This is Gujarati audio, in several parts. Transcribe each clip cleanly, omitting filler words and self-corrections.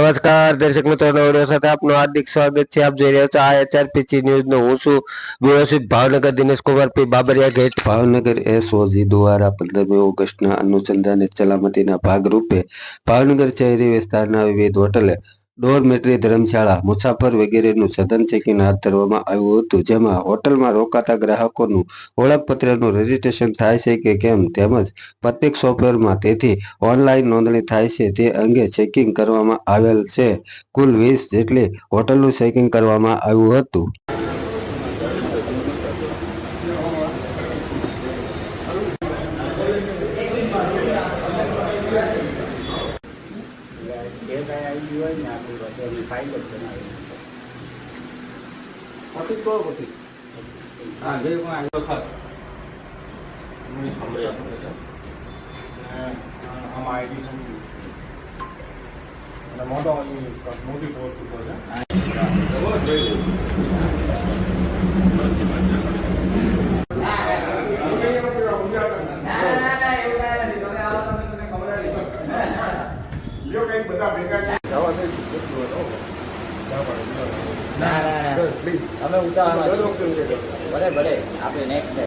નમસ્કાર દર્શક મિત્રો, ઓડિયો સાથે આપનું હાર્દિક સ્વાગત છે. આપ જોઈ રહ્યા છો આ HRPC ન્યૂઝનો. હું છું વ્યવસ્થિત ભાવનગર દિનેશ કુમાર પી બાબરિયા ગેટ. ભાવનગર SOG દ્વારા 15મી ઓગસ્ટના અનુસંધાને સલામતીના ભાગરૂપે ભાવનગર શહેરી વિસ્તારના વિવિધ હોટલે ડોરમેટરી, ધર્મશાળા, મુસાફર વગેરેનું સઘન ચેકિંગ હાથ ધરવામાં આવ્યું હતું, જેમાં હોટલમાં રોકાતા ગ્રાહકોનું ઓળખપત્રનું રજીસ્ટ્રેશન થાય છે કે કેમ તેમજ પ્રત્યેક સોફ્ટવેરમાં તેથી ઓનલાઈન નોંધણી થાય છે તે અંગે ચેકિંગ કરવામાં આવેલ છે. કુલ 20 જેટલી હોટલનું ચેકિંગ કરવામાં આવ્યું હતું. મોટી પોસ્ટ ઉપર છે. અમે ઉતારવા ભલે આપણે નેક્સ્ટ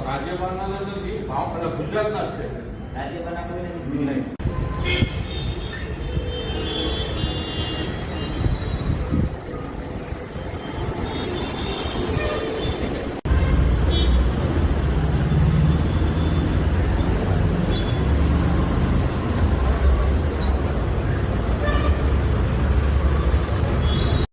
રાજ્યપાલના નથી, ગુજરાતના જ છે. રાજ્યપાલના